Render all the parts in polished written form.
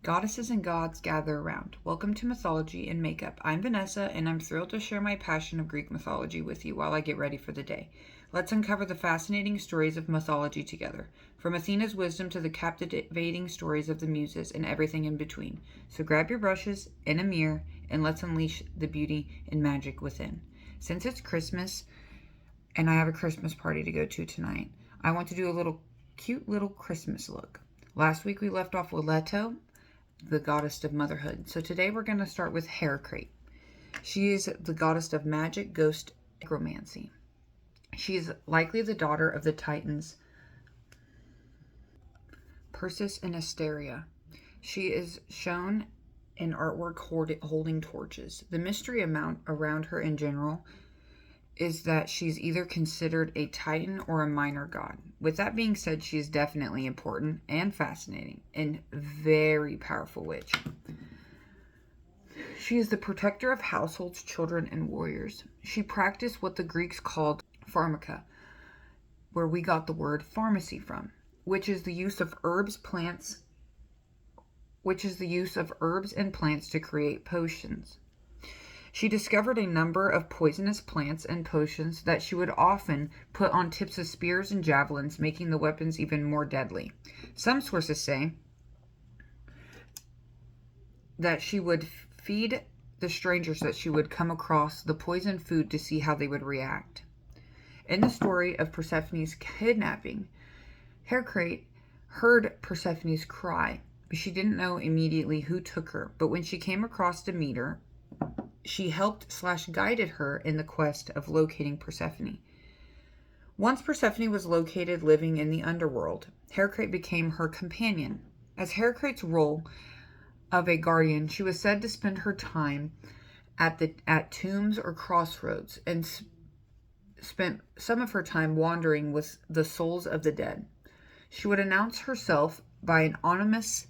Goddesses and gods gather around. Welcome to Mythology and Makeup. I'm Vanessa, and I'm thrilled to share my passion of Greek mythology with you while I get ready for the day. Let's uncover the fascinating stories of mythology together, from Athena's wisdom to the captivating stories of the muses and everything in between. So grab your brushes and a mirror, and let's unleash the beauty and magic within. Since it's Christmas, and I have a Christmas party to go to tonight, I want to do a cute little Christmas look. Last week we left off with Leto, the goddess of motherhood. So today we're going to start with Hecate. She is the goddess of magic, ghost, and necromancy. She is likely the daughter of the Titans Perseus and Asteria. She is shown in artwork holding torches. The mystery around her in general is that she's either considered a titan or a minor god. With that being said, she is definitely important and fascinating and very powerful witch. She is the protector of households, children, and warriors. She practiced what the Greeks called pharmaca, where we got the word pharmacy from, which is the use of herbs and plants to create potions. She discovered a number of poisonous plants and potions that she would often put on tips of spears and javelins, making the weapons even more deadly. Some sources say that she would feed the strangers that she would come across the poisoned food to see how they would react. In the story of Persephone's kidnapping, Hecate heard Persephone's cry, but she didn't know immediately who took her. But when she came across Demeter, she helped/guided her in the quest of locating Persephone. Once Persephone was located living in the underworld, Hecate became her companion. As Hecate's role of a guardian, she was said to spend her time at tombs or crossroads and spent some of her time wandering with the souls of the dead. She would announce herself by an ominous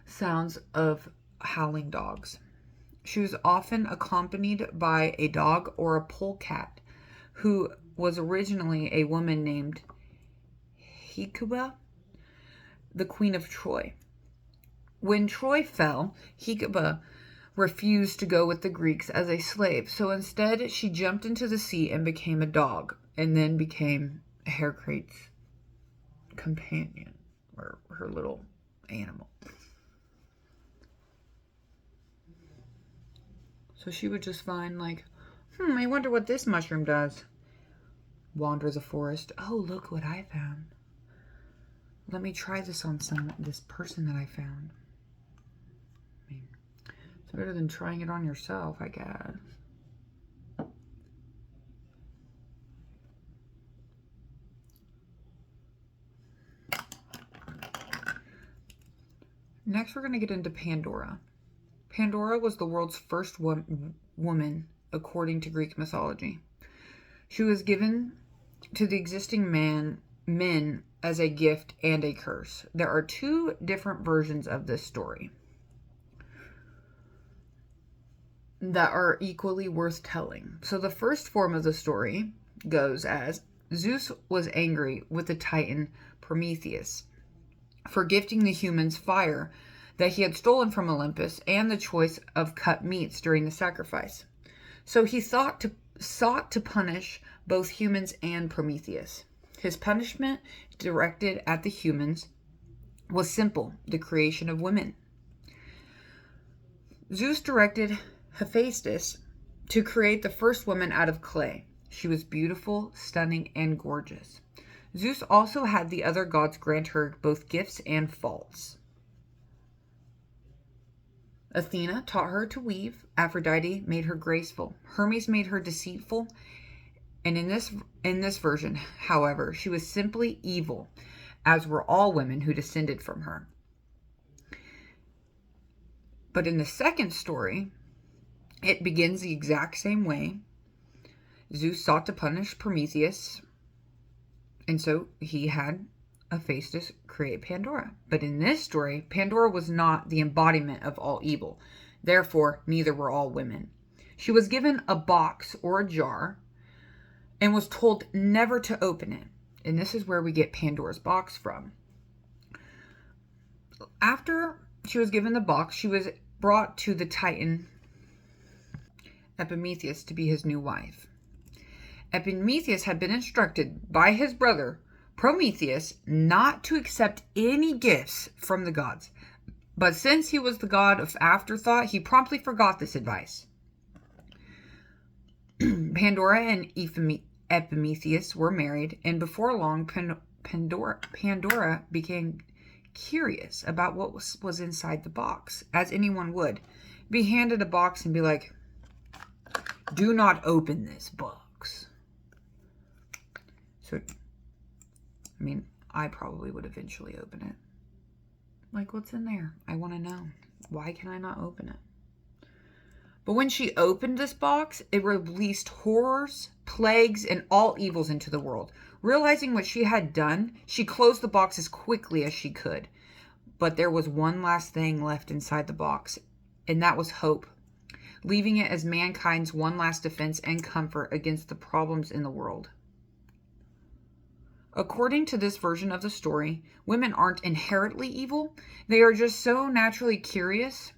sounds of howling dogs. She was often accompanied by a dog or a polecat, who was originally a woman named Hecate, the queen of Troy. When Troy fell, Hecate refused to go with the Greeks as a slave, so instead she jumped into the sea and became a dog, and then became Hecate's companion, or her little animal. So she would just find I wonder what this mushroom does. Wander the forest. Oh, look what I found. Let me try this on this person that I found. It's better than trying it on yourself, I guess. Next, we're going to get into Pandora. Pandora was the world's first woman, according to Greek mythology. She was given to the existing men as a gift and a curse. There are two different versions of this story that are equally worth telling. So the first form of the story goes as Zeus was angry with the Titan Prometheus for gifting the humans fire that he had stolen from Olympus and the choice of cut meats during the sacrifice. So he sought to punish both humans and Prometheus. His punishment directed at the humans was simple: the creation of women. Zeus directed Hephaestus to create the first woman out of clay. She was beautiful, stunning, and gorgeous. Zeus also had the other gods grant her both gifts and faults. Athena taught her to weave. Aphrodite made her graceful. Hermes made her deceitful. And in this version, however, she was simply evil, as were all women who descended from her. But in the second story, it begins the exact same way. Zeus sought to punish Prometheus, and so he had Hephaestus create Pandora. But in this story, Pandora was not the embodiment of all evil. Therefore, neither were all women. She was given a box or a jar and was told never to open it. And this is where we get Pandora's box from. After she was given the box, she was brought to the Titan Epimetheus to be his new wife. Epimetheus had been instructed by his brother Prometheus not to accept any gifts from the gods. But since he was the god of afterthought, he promptly forgot this advice. Pandora and Epimetheus were married, and before long, Pandora became curious about what was inside the box, as anyone would. Be handed a box and be like, do not open this box. So, I mean, I probably would eventually open it. Like, what's in there? I want to know. Why can I not open it? But when she opened this box, it released horrors, plagues, and all evils into the world. Realizing what she had done, she closed the box as quickly as she could. But there was one last thing left inside the box, and that was hope, leaving it as mankind's one last defense and comfort against the problems in the world. According to this version of the story, women aren't inherently evil. They are just so naturally curious.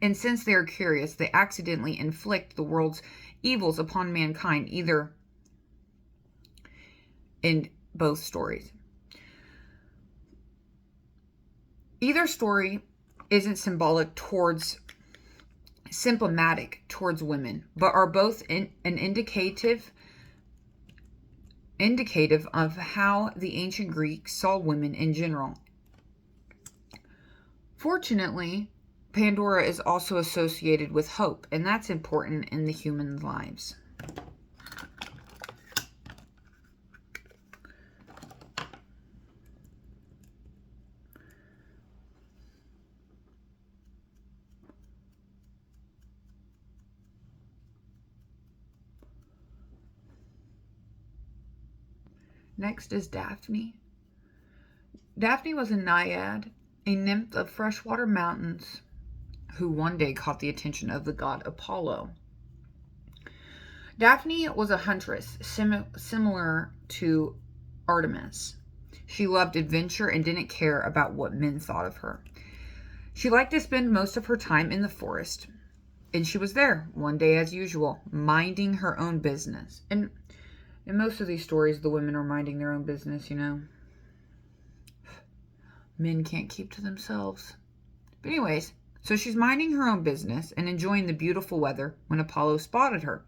And since they are curious, they accidentally inflict the world's evils upon mankind, either in both stories. Either story isn't symptomatic towards women, but are both an indicative of how the ancient Greeks saw women in general. Fortunately, Pandora is also associated with hope, and that's important in the human lives. Next is Daphne. Daphne was a naiad, a nymph of freshwater mountains, who one day caught the attention of the god Apollo. Daphne was a huntress, similar to Artemis. She loved adventure and didn't care about what men thought of her. She liked to spend most of her time in the forest, and she was there one day as usual, minding her own business. And in most of these stories, the women are minding their own business, you know. Men can't keep to themselves. But anyways, so she's minding her own business and enjoying the beautiful weather when Apollo spotted her.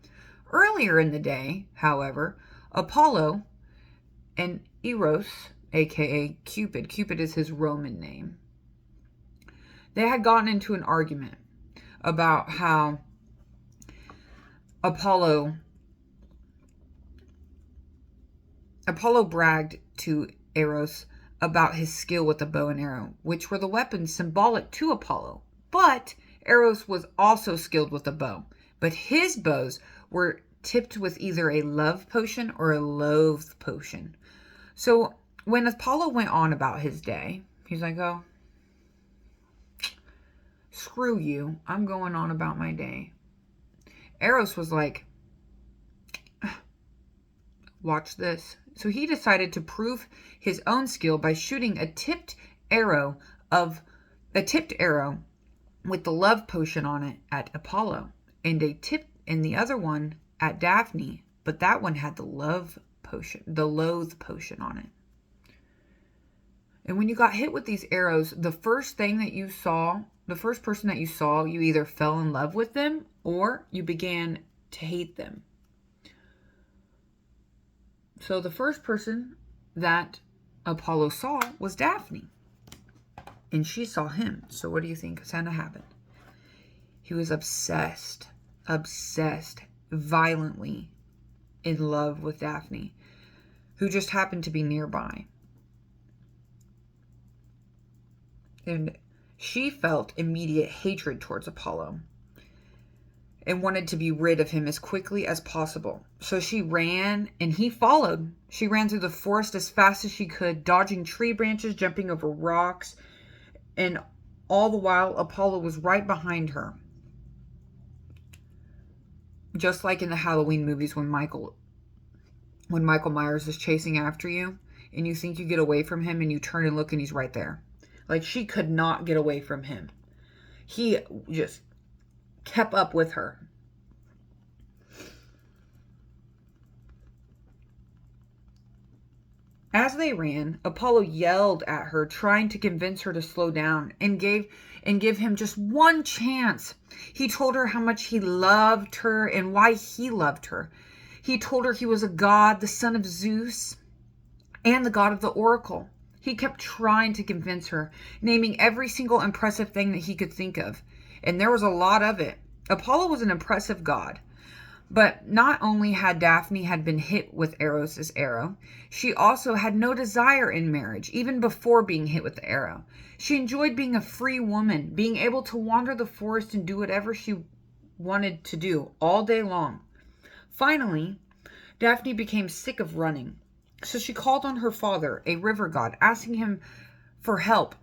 Earlier in the day, however, Apollo and Eros, aka Cupid is his Roman name, they had gotten into an argument about how Apollo bragged to Eros about his skill with the bow and arrow, which were the weapons symbolic to Apollo. But Eros was also skilled with the bow, but his bows were tipped with either a love potion or a loathe potion. So when Apollo went on about his day, he's like, oh, screw you, I'm going on about my day. Eros was like, watch this. So he decided to prove his own skill by shooting a tipped arrow with the love potion on it at Apollo, and the other one at Daphne, but that one had the loathe potion on it. And when you got hit with these arrows, the first person that you saw, you either fell in love with them or you began to hate them. So the first person that Apollo saw was Daphne. And she saw him. So what do you think is going to happen? He was obsessed, violently in love with Daphne, who just happened to be nearby. And she felt immediate hatred towards Apollo and wanted to be rid of him as quickly as possible. So she ran, and he followed. She ran through the forest as fast as she could, dodging tree branches, jumping over rocks, and all the while Apollo was right behind her. Just like in the Halloween movies when Michael Myers is chasing after you, and you think you get away from him, and you turn and look, and he's right there. Like, she could not get away from him. He just kept up with her. As they ran, Apollo yelled at her, trying to convince her to slow down and give him just one chance. He told her how much he loved her and why he loved her. He told her he was a god, the son of Zeus, and the god of the oracle. He kept trying to convince her, naming every single impressive thing that he could think of. And there was a lot of it. Apollo was an impressive god. But not only had Daphne had been hit with Eros' arrow, she also had no desire in marriage, even before being hit with the arrow. She enjoyed being a free woman, being able to wander the forest and do whatever she wanted to do all day long. Finally, Daphne became sick of running, so she called on her father, a river god, asking him for help.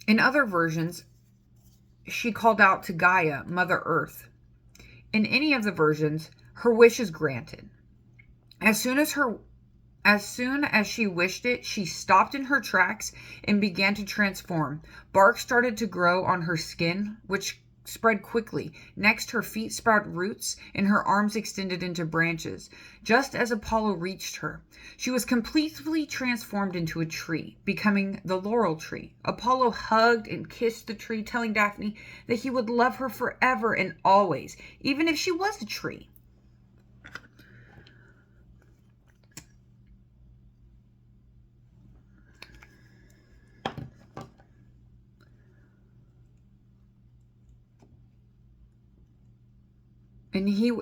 In other versions, she called out to Gaia, Mother Earth. In any of the versions, her wish is granted. As soon as she wished it, she stopped in her tracks and began to transform. Bark started to grow on her skin, which spread quickly. Next, her feet sprout roots and her arms extended into branches. Just as Apollo reached her, she was completely transformed into a tree, becoming the laurel tree. Apollo hugged and kissed the tree, telling Daphne that he would love her forever and always, even if she was a tree.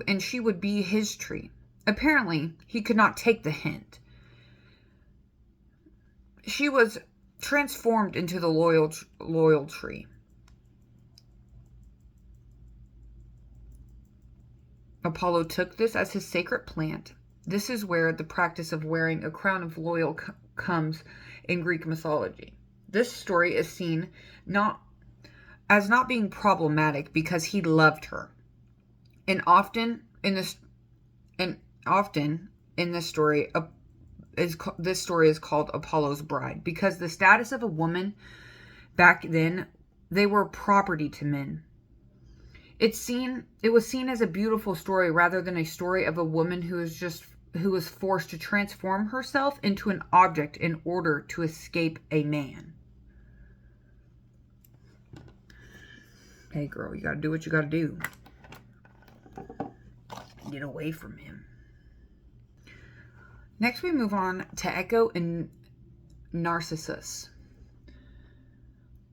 And she would be his tree. Apparently, he could not take the hint. She was transformed into the loyal tree. Apollo took this as his sacred plant. This is where the practice of wearing a crown of laurel comes in Greek mythology. This story is seen not being problematic because he loved her. And often in this story, this story is called Apollo's Bride, because the status of a woman back then, they were property to men. It was seen as a beautiful story rather than a story of a woman who was forced to transform herself into an object in order to escape a man. Hey girl, you gotta do what you gotta do. Get away from him. Next, we move on to Echo and Narcissus.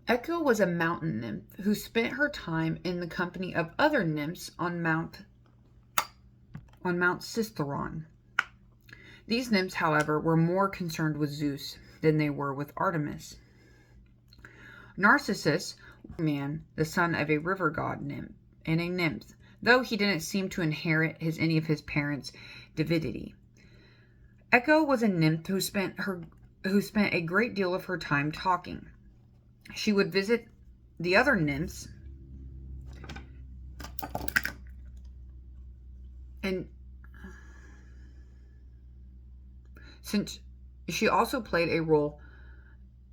Echo was a mountain nymph who spent her time in the company of other nymphs on Mount Cithaeron. These nymphs, however, were more concerned with Zeus than they were with Artemis. Narcissus, the son of a river god nymph and a nymph, though he didn't seem to inherit any of his parents' divinity. Echo was a nymph who spent a great deal of her time talking. She would visit the other nymphs and since she also played a role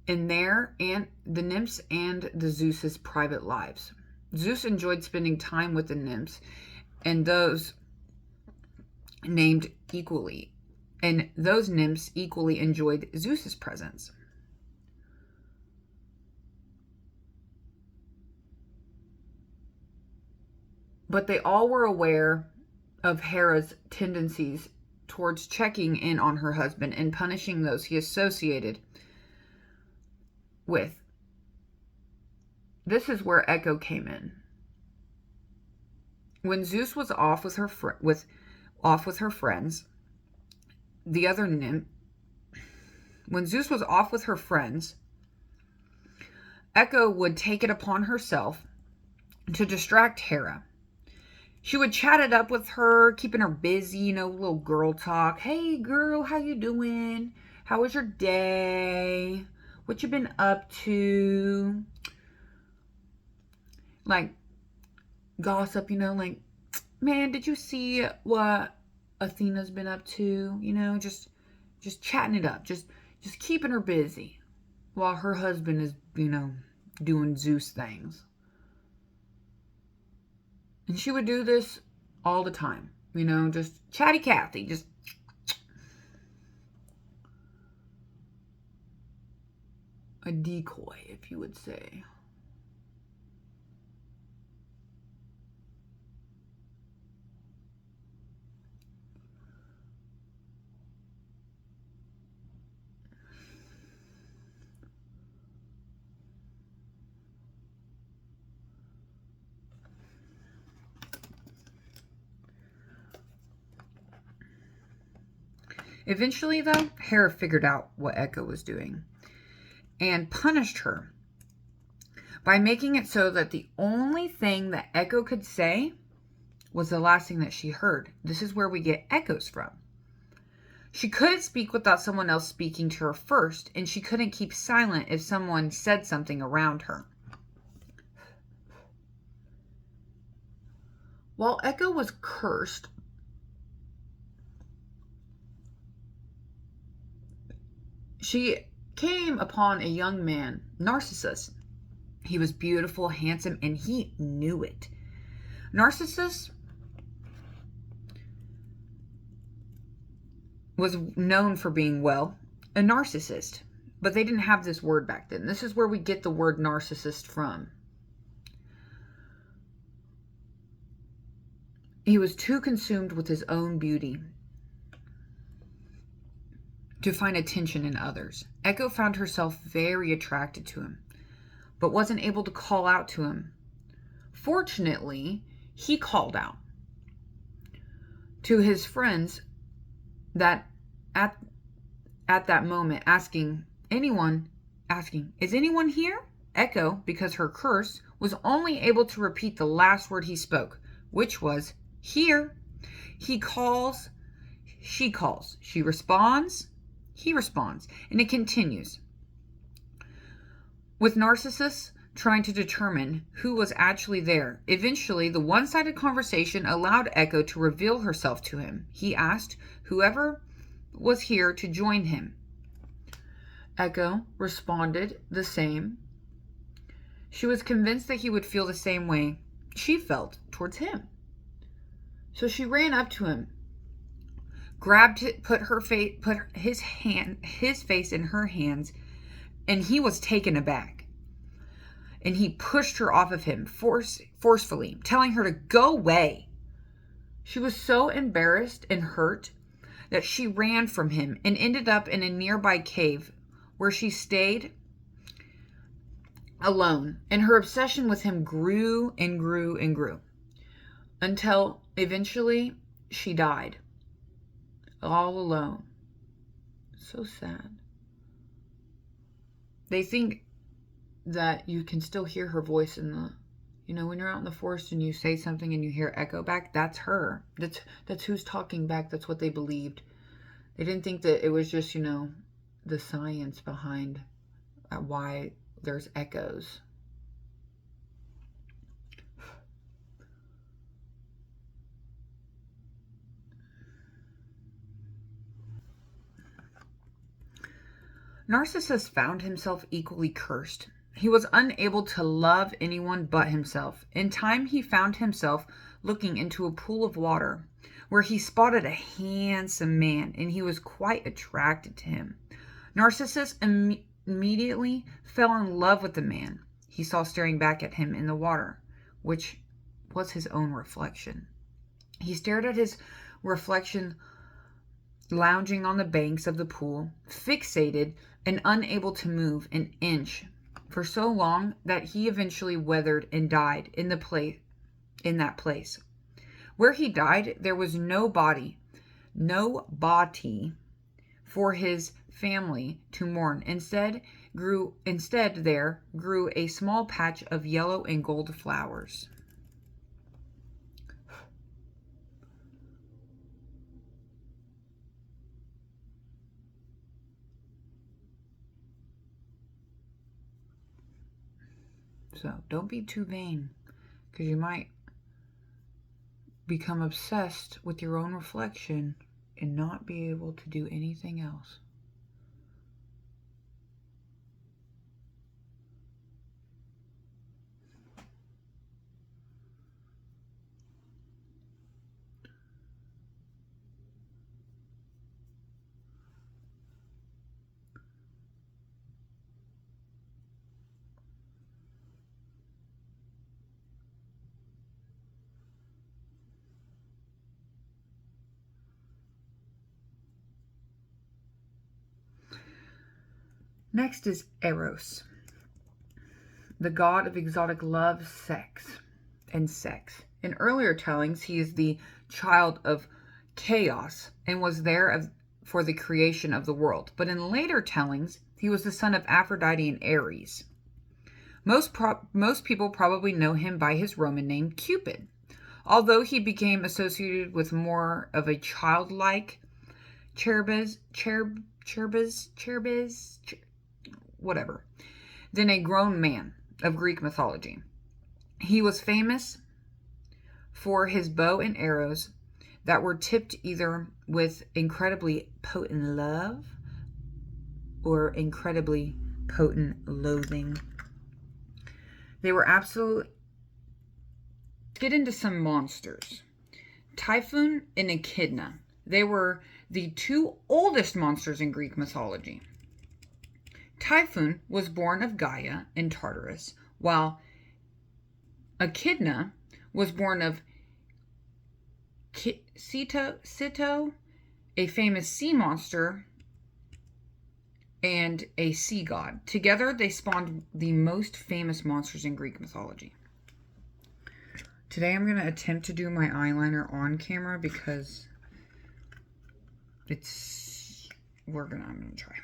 in their and the nymphs and the Zeus's private lives. Zeus enjoyed spending time with the nymphs and those nymphs equally enjoyed Zeus's presence. But they all were aware of Hera's tendencies towards checking in on her husband and punishing those he associated with. This is where Echo came in. When Zeus was off with her friends, the other nymph. When Zeus was off with her friends, Echo would take it upon herself to distract Hera. She would chat it up with her, keeping her busy, little girl talk. Hey girl, how you doing? How was your day? What you been up to? Like, gossip, like, man, did you see what Athena's been up to? Just just chatting it up, just keeping her busy while her husband is, doing Zeus things. And she would do this all the time, just chatty Cathy, just a decoy, if you would say. Eventually, though, Hera figured out what Echo was doing and punished her by making it so that the only thing that Echo could say was the last thing that she heard. This is where we get echoes from. She couldn't speak without someone else speaking to her first, and she couldn't keep silent if someone said something around her. While Echo was cursed, she came upon a young man, Narcissus. He was beautiful, handsome, and he knew it. Narcissus was known for being, a narcissist. But they didn't have this word back then. This is where we get the word narcissist from. He was too consumed with his own beauty to find attention in others. Echo found herself very attracted to him, but wasn't able to call out to him. Fortunately, he called out to his friends that at that moment, asking, is anyone here? Echo, because her curse, was only able to repeat the last word he spoke, which was here. He calls, she calls, she responds, he responds, and it continues. With Narcissus trying to determine who was actually there. Eventually, the one-sided conversation allowed Echo to reveal herself to him. He asked whoever was here to join him. Echo responded the same. She was convinced that he would feel the same way she felt towards him. So she ran up to him, grabbed it, put his face in her hands, and he was taken aback. And he pushed her off of him forcefully, telling her to go away. She was so embarrassed and hurt that she ran from him and ended up in a nearby cave where she stayed alone. And her obsession with him grew and grew and grew until eventually she died all alone. So sad. They think that you can still hear her voice in the, when you're out in the forest and you say something and you hear echo back, that's her. That's who's talking back. That's what they believed. They didn't think that it was just, the science behind why there's echoes. Narcissus found himself equally cursed. He was unable to love anyone but himself. In time, he found himself looking into a pool of water where he spotted a handsome man, and he was quite attracted to him. Narcissus immediately fell in love with the man he saw staring back at him in the water, which was his own reflection. He stared at his reflection lounging on the banks of the pool, fixated and unable to move an inch for so long that he eventually withered and died in that place. Where he died, there was no body for his family to mourn. Instead there grew a small patch of yellow and gold flowers. So don't be too vain, because you might become obsessed with your own reflection and not be able to do anything else. Next is Eros, the god of exotic love, sex. In earlier tellings, he is the child of chaos and was there for the creation of the world. But in later tellings, he was the son of Aphrodite and Ares. Most people probably know him by his Roman name, Cupid, although he became associated with more of a childlike whatever, than a grown man of Greek mythology. He was famous for his bow and arrows that were tipped either with incredibly potent love or incredibly potent loathing. They were absolute. Let's get into some monsters. Typhon and Echidna. They were the two oldest monsters in Greek mythology. Typhon was born of Gaia in Tartarus, while Echidna was born of Sito, a famous sea monster and a sea god. Together, they spawned the most famous monsters in Greek mythology. Today, I'm going to attempt to do my eyeliner on camera because I'm going to try.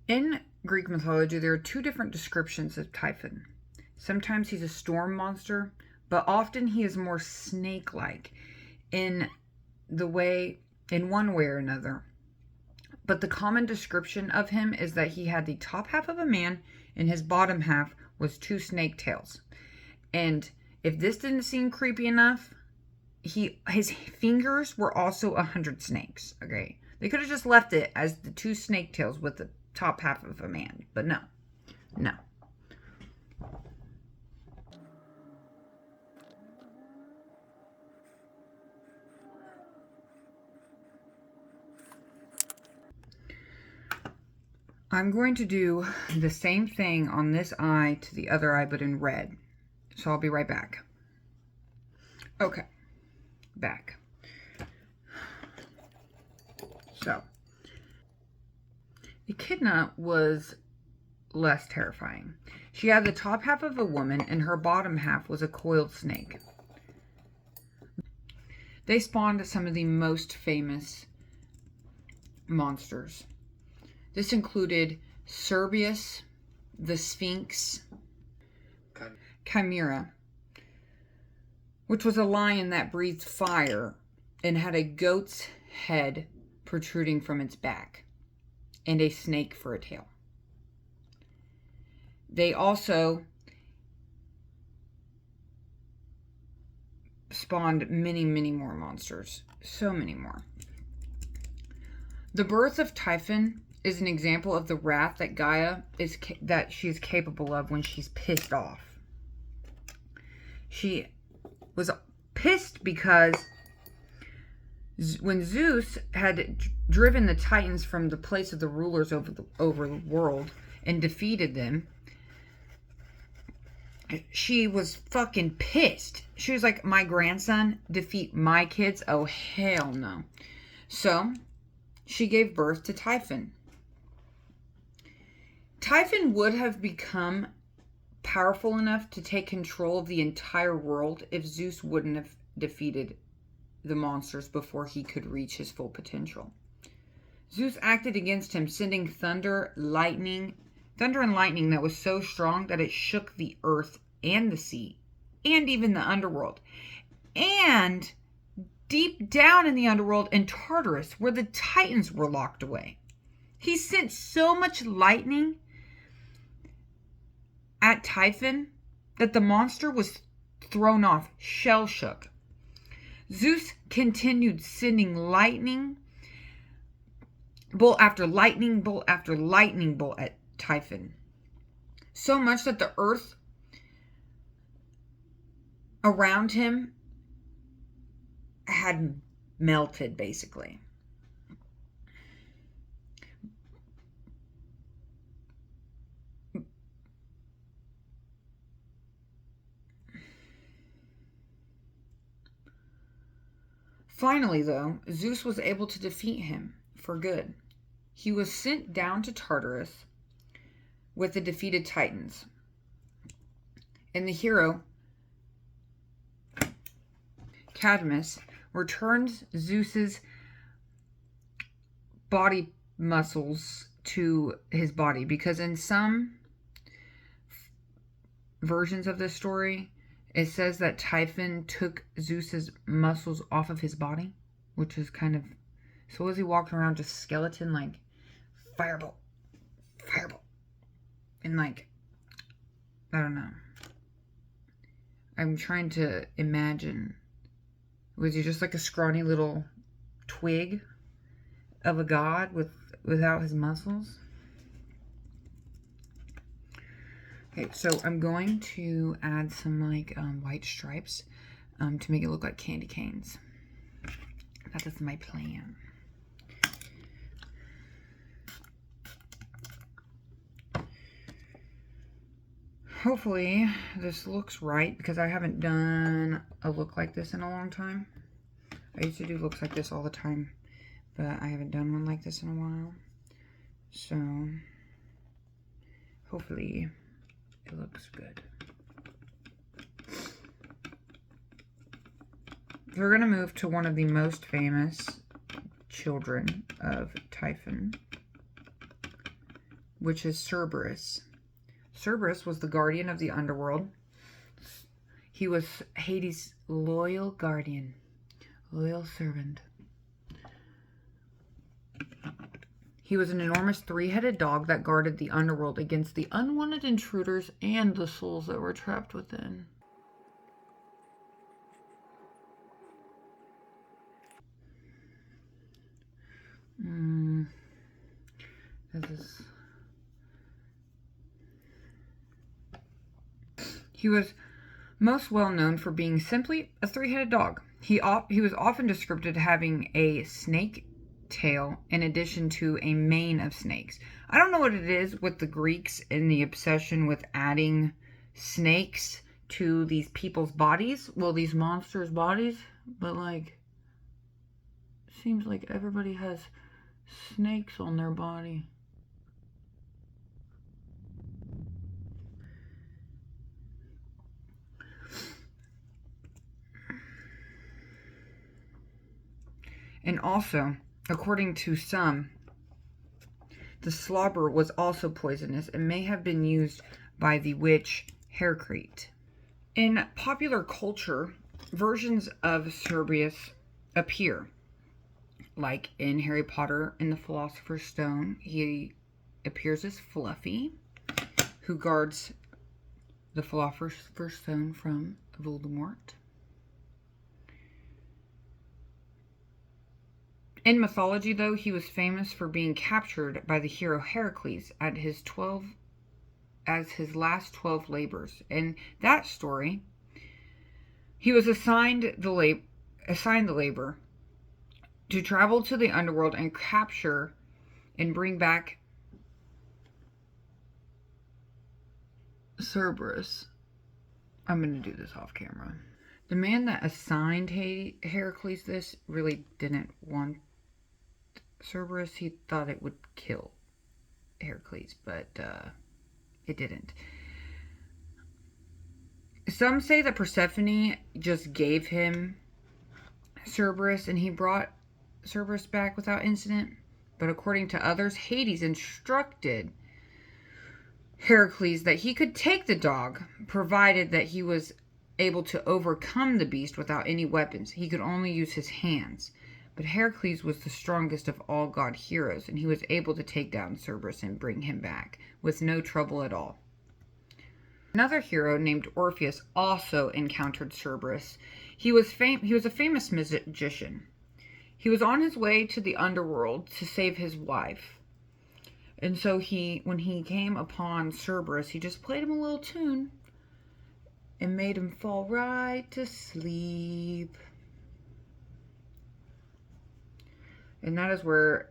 In Greek mythology, there are two different descriptions of Typhon. Sometimes he's a storm monster, but often he is more snake-like in one way or another. But the common description of him is that he had the top half of a man and his bottom half was two snake tails. And if this didn't seem creepy enough, his fingers were also 100 snakes. Okay, they could have just left it as the two snake tails with the top half of a man, but no. I'm going to do the same thing on this eye to the other eye, but in red. So I'll be right back. Okay, back. So, Echidna was less terrifying. She had the top half of a woman and her bottom half was a coiled snake. They spawned some of the most famous monsters. This included Cerberus, the Sphinx, Chimera, which was a lion that breathed fire and had a goat's head protruding from its back, and a snake for a tail. They also spawned many, many more monsters. So many more. The birth of Typhon is an example of the wrath that Gaia she's capable of when she's pissed off. She was pissed because when Zeus had driven the Titans from the place of the rulers over the world and defeated them, she was fucking pissed. She was like, my grandson defeat my kids? Oh, hell no. So she gave birth to Typhon. Typhon would have become powerful enough to take control of the entire world if Zeus wouldn't have defeated the monsters before he could reach his full potential. Zeus acted against him, sending thunder, lightning, Thunder and lightning that was so strong that it shook the earth and the sea and even the underworld. And deep down in the underworld in Tartarus, where the Titans were locked away, he sent so much lightning at Typhon that the monster was thrown off, shell shook. Zeus continued sending lightning bolt after lightning bolt after lightning bolt at Typhon, so much that the earth around him had melted, basically. Finally, though, Zeus was able to defeat him for good. He was sent down to Tartarus with the defeated Titans. And the hero, Cadmus, returns Zeus's body muscles to his body, because in some versions of this story, it says that Typhon took Zeus's muscles off of his body, which is kind of... So as he walked around just skeleton, like, firebolt, firebolt. And like, I don't know. I'm trying to imagine. Was he just like a scrawny little twig of a god without his muscles? Okay, so I'm going to add some like white stripes to make it look like candy canes. That is my plan. Hopefully this looks right, because I haven't done a look like this in a long time. I used to do looks like this all the time, but I haven't done one like this in a while. So hopefully it looks good. We're going to move to one of the most famous children of Typhon, which is Cerberus. Cerberus was the guardian of the underworld. He was Hades' loyal guardian, loyal servant. He was an enormous three-headed dog that guarded the underworld against the unwanted intruders and the souls that were trapped within. He was most well known for being simply a three-headed dog. He was often described as having a snake tail in addition to a mane of snakes. I don't know what it is with the Greeks and the obsession with adding snakes to these people's bodies. Well, these monsters' bodies. But like, seems like everybody has snakes on their body. And also, according to some, the slobber was also poisonous and may have been used by the witch Hecate. In popular culture, versions of Cerberus appear. Like in Harry Potter and the Philosopher's Stone, he appears as Fluffy, who guards the Philosopher's Stone from Voldemort. In mythology, though, he was famous for being captured by the hero Heracles at his last 12 labors. In that story, he was assigned the labor to travel to the underworld and capture and bring back Cerberus. I'm going to do this off camera. The man that assigned Heracles this really didn't want Cerberus. He thought it would kill Heracles, but it didn't. Some say that Persephone just gave him Cerberus and he brought Cerberus back without incident. But according to others, Hades instructed Heracles that he could take the dog, provided that he was able to overcome the beast without any weapons. He could only use his hands. But Heracles was the strongest of all god heroes, and he was able to take down Cerberus and bring him back with no trouble at all. Another hero named Orpheus also encountered Cerberus. He was a famous magician. He was on his way to the underworld to save his wife. And so when he came upon Cerberus, he just played him a little tune and made him fall right to sleep. And that is where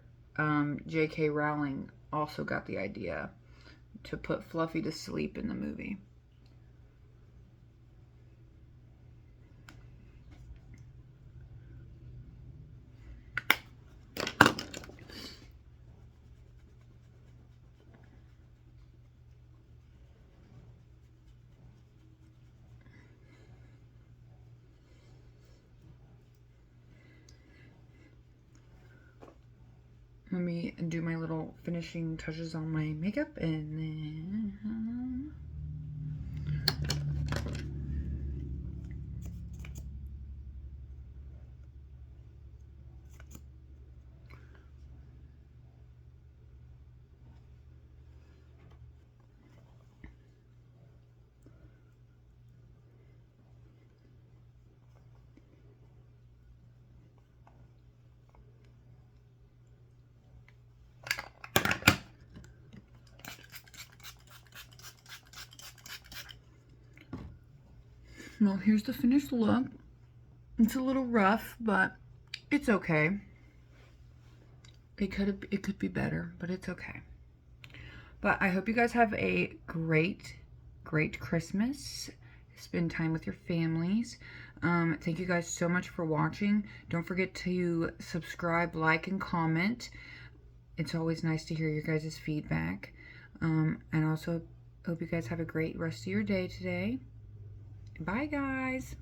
J.K. Rowling also got the idea to put Fluffy to sleep in the movie. Let me do my little finishing touches on my makeup, and then well, here's the finished look. It's a little rough, but it's okay. It could be better, but it's okay. But I hope you guys have a great Christmas. Spend time with your families. Thank you guys so much for watching. Don't forget to subscribe, like, and comment. It's always nice to hear your guys' feedback. And also hope you guys have a great rest of your day today. Bye, guys.